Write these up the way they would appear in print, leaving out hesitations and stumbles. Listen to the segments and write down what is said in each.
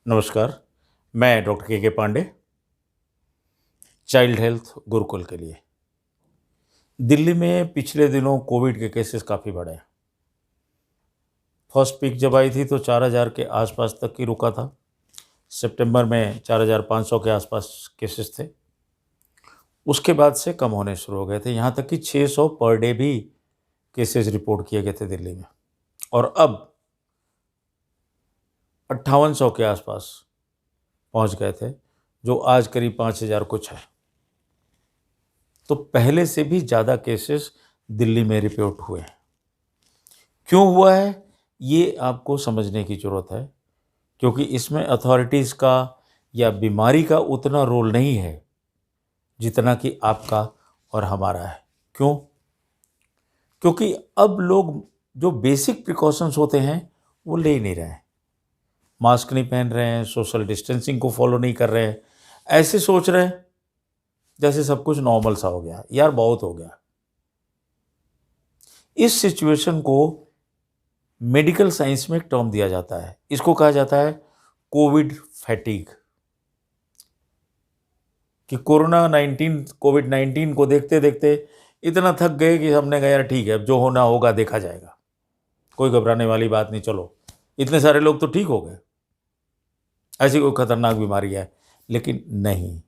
नमस्कार। मैं डॉक्टर के पांडे, चाइल्ड हेल्थ गुरुकुल के लिए। दिल्ली में पिछले दिनों कोविड के केसेस काफ़ी बढ़े हैं। फर्स्ट पीक जब आई थी तो 4000 के आसपास तक ही रुका था। सितंबर में 4500 के आसपास केसेस थे। उसके बाद से कम होने शुरू हो गए थे, यहाँ तक कि 600 पर डे भी केसेस रिपोर्ट किए गए थे दिल्ली में। और अब 5800 के आसपास पहुँच गए थे, जो आज करीब 5000 कुछ है। तो पहले से भी ज़्यादा केसेस दिल्ली में रिपोर्ट हुए हैं। क्यों हुआ है ये आपको समझने की ज़रूरत है, क्योंकि इसमें अथॉरिटीज़ का या बीमारी का उतना रोल नहीं है जितना कि आपका और हमारा है। क्यों? क्योंकि अब लोग जो बेसिक प्रिकॉशंस होते हैं वो ले ही नहीं रहे हैं। मास्क नहीं पहन रहे हैं, सोशल डिस्टेंसिंग को फॉलो नहीं कर रहे हैं, ऐसे सोच रहे हैं जैसे सब कुछ नॉर्मल सा हो गया। यार बहुत हो गया। इस सिचुएशन को मेडिकल साइंस में एक टर्म दिया जाता है, इसको कहा जाता है कोविड फैटिग। कि कोविड 19 को देखते देखते इतना थक गए कि हमने कहा यार ठीक है, अब जो होना होगा देखा जाएगा, कोई घबराने वाली बात नहीं, चलो इतने सारे लोग तो ठीक हो गए, ऐसी कोई खतरनाक बीमारी है। लेकिन नहीं,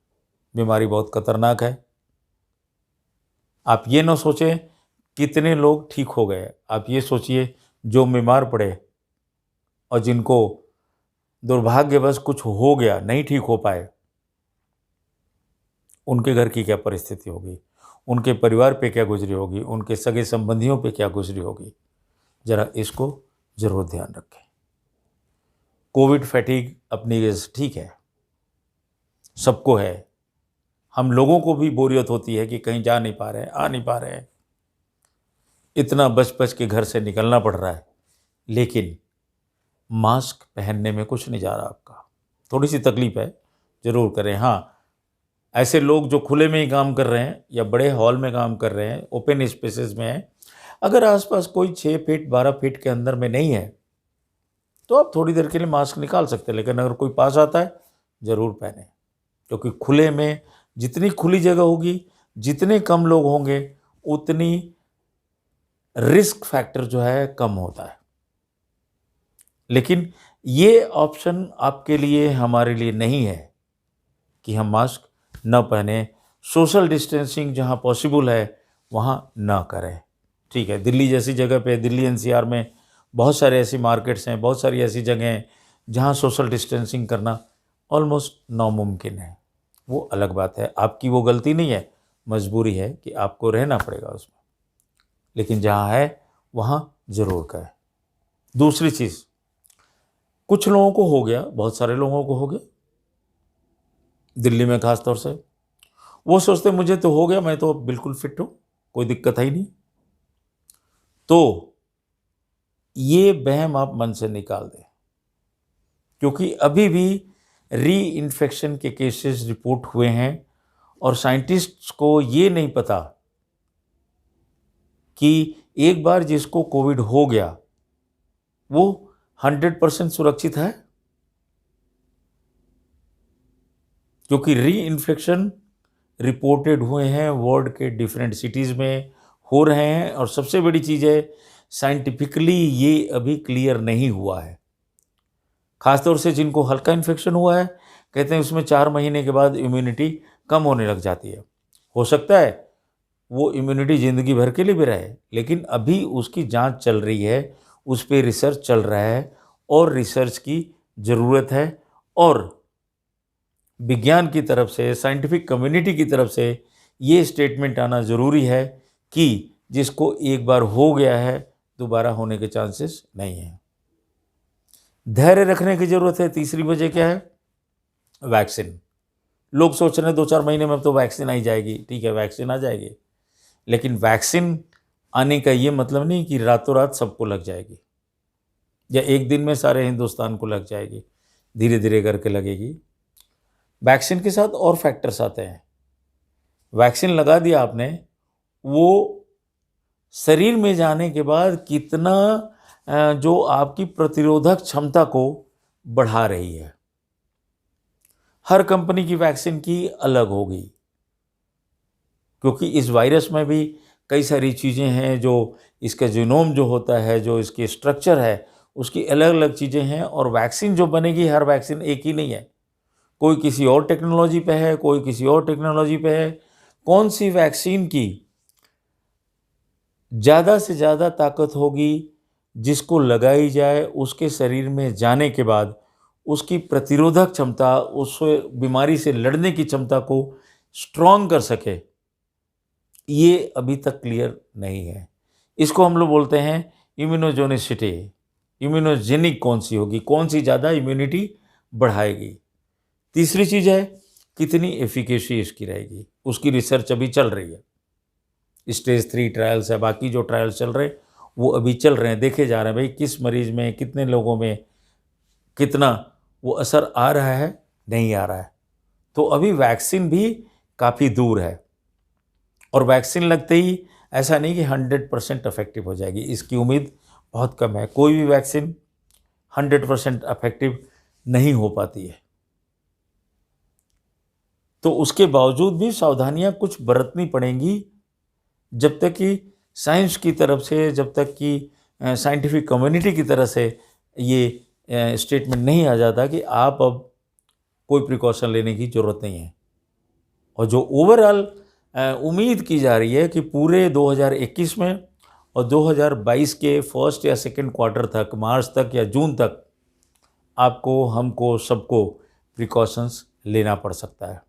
बीमारी बहुत खतरनाक है। आप ये ना सोचें कितने लोग ठीक हो गए, आप ये सोचिए जो बीमार पड़े और जिनको दुर्भाग्यवश कुछ हो गया, नहीं ठीक हो पाए, उनके घर की क्या परिस्थिति होगी, उनके परिवार पे क्या गुजरी होगी, उनके सगे संबंधियों पे क्या गुजरी होगी। जरा इसको जरूर ध्यान रखें। कोविड फैटिग अपनी वजह से ठीक है, सबको है। हम लोगों को भी बोरियत होती है कि कहीं जा नहीं पा रहे हैं, आ नहीं पा रहे हैं, इतना बच बच के घर से निकलना पड़ रहा है। लेकिन मास्क पहनने में कुछ नहीं जा रहा आपका। थोड़ी सी तकलीफ है, ज़रूर करें। हाँ, ऐसे लोग जो खुले में ही काम कर रहे हैं या बड़े हॉल में काम कर रहे हैं, ओपन स्पेसेस में हैं, अगर आसपास कोई 6 फीट 12 फीट के अंदर में नहीं है तो आप थोड़ी देर के लिए मास्क निकाल सकते हैं। लेकिन अगर कोई पास आता है ज़रूर पहने, क्योंकि खुले में जितनी खुली जगह होगी, जितने कम लोग होंगे, उतनी रिस्क फैक्टर जो है कम होता है। लेकिन ये ऑप्शन आपके लिए, हमारे लिए नहीं है कि हम मास्क न पहने। सोशल डिस्टेंसिंग जहाँ पॉसिबल है वहाँ ना करें। ठीक है, दिल्ली जैसी जगह पे, दिल्ली एनसीआर में बहुत सारे ऐसी मार्केट्स हैं, बहुत सारी ऐसी जगह हैं जहाँ सोशल डिस्टेंसिंग करना ऑलमोस्ट नामुमकिन है। वो अलग बात है, आपकी वो गलती नहीं है, मजबूरी है कि आपको रहना पड़ेगा उसमें। लेकिन जहाँ है वहाँ ज़रूर करें। दूसरी चीज़, कुछ लोगों को हो गया, बहुत सारे लोगों को हो गया, दिल्ली में ख़ास तौर से, वो सोचते मुझे तो हो गया, मैं तो बिल्कुल फिट हूँ, कोई दिक्कत है ही नहीं। तो ये वहम आप मन से निकाल दें, क्योंकि अभी भी री इन्फेक्शन के केसेस रिपोर्ट हुए हैं और साइंटिस्ट्स को ये नहीं पता कि एक बार जिसको कोविड हो गया वो 100% सुरक्षित है, क्योंकि री इन्फेक्शन रिपोर्टेड हुए हैं वर्ल्ड के डिफरेंट सिटीज़ में, हो रहे हैं। और सबसे बड़ी चीज़ है, साइंटिफिकली ये अभी क्लियर नहीं हुआ है। ख़ासतौर से जिनको हल्का इन्फेक्शन हुआ है, कहते हैं उसमें 4 महीने के बाद इम्यूनिटी कम होने लग जाती है। हो सकता है वो इम्यूनिटी ज़िंदगी भर के लिए भी रहे, लेकिन अभी उसकी जांच चल रही है, उस पर रिसर्च चल रहा है और रिसर्च की ज़रूरत है। और विज्ञान की तरफ से, साइंटिफिक कम्युनिटी की तरफ से ये स्टेटमेंट आना ज़रूरी है कि जिसको एक बार हो गया है दोबारा होने के चांसेस नहीं हैं। धैर्य रखने की ज़रूरत है। तीसरी वजह क्या है? वैक्सीन। लोग सोच रहे हैं 2-4 महीने में अब तो वैक्सीन आ ही जाएगी। ठीक है, वैक्सीन आ जाएगी, लेकिन वैक्सीन आने का ये मतलब नहीं कि रातों रात सबको लग जाएगी या एक दिन में सारे हिंदुस्तान को लग जाएगी। धीरे धीरे करके लगेगी। वैक्सीन के साथ और फैक्टर्स आते हैं। वैक्सीन लगा दिया आपने, वो शरीर में जाने के बाद कितना जो आपकी प्रतिरोधक क्षमता को बढ़ा रही है। हर कंपनी की वैक्सीन की अलग होगी, क्योंकि इस वायरस में भी कई सारी चीज़ें हैं, जो इसका जीनोम जो होता है, जो इसकी स्ट्रक्चर है, उसकी अलग अलग चीज़ें हैं। और वैक्सीन जो बनेगी, हर वैक्सीन एक ही नहीं है, कोई किसी और टेक्नोलॉजी पे है, कोई किसी और टेक्नोलॉजी पे है। कौन सी वैक्सीन की ज़्यादा से ज़्यादा ताकत होगी, जिसको लगाई जाए उसके शरीर में जाने के बाद उसकी प्रतिरोधक क्षमता, उस बीमारी से लड़ने की क्षमता को स्ट्रॉन्ग कर सके, ये अभी तक क्लियर नहीं है। इसको हम लोग बोलते हैं इम्यूनोजेनिसिटी। इम्यूनोजेनिक कौन सी होगी, कौन सी ज़्यादा इम्यूनिटी बढ़ाएगी। तीसरी चीज़ है कितनी एफिकेसी इसकी रहेगी, उसकी रिसर्च अभी चल रही है। स्टेज 3 ट्रायल्स है, बाकी जो ट्रायल्स चल रहे हैं वो अभी चल रहे हैं, देखे जा रहे हैं भाई किस मरीज में, कितने लोगों में कितना वो असर आ रहा है, नहीं आ रहा है। तो अभी वैक्सीन भी काफ़ी दूर है, और वैक्सीन लगते ही ऐसा नहीं कि 100% इफेक्टिव हो जाएगी, इसकी उम्मीद बहुत कम है। कोई भी वैक्सीन 100% इफेक्टिव नहीं हो पाती है। तो उसके बावजूद भी सावधानियां कुछ बरतनी पड़ेंगी, जब तक कि साइंस की तरफ से, जब तक कि साइंटिफिक कम्युनिटी की तरफ से ये स्टेटमेंट नहीं आ जाता कि आप अब कोई प्रिकॉशन लेने की ज़रूरत नहीं है। और जो ओवरऑल उम्मीद की जा रही है कि पूरे 2021 में और 2022 के फर्स्ट या सेकंड क्वार्टर तक, मार्च तक या जून तक, आपको, हमको, सबको प्रिकॉशंस लेना पड़ सकता है।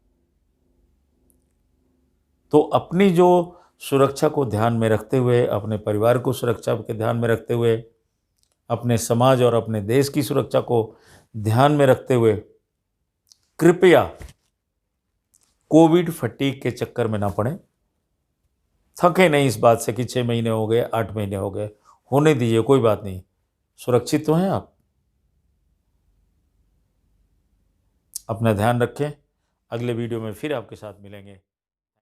तो अपनी जो सुरक्षा को ध्यान में रखते हुए, अपने परिवार को सुरक्षा के ध्यान में रखते हुए, अपने समाज और अपने देश की सुरक्षा को ध्यान में रखते हुए, कृपया कोविड फटीग के चक्कर में ना पड़े। थके नहीं इस बात से कि 6 महीने हो गए, 8 महीने हो गए, होने दीजिए, कोई बात नहीं। सुरक्षित तो हैं आप। अपना ध्यान रखें। अगले वीडियो में फिर आपके साथ मिलेंगे।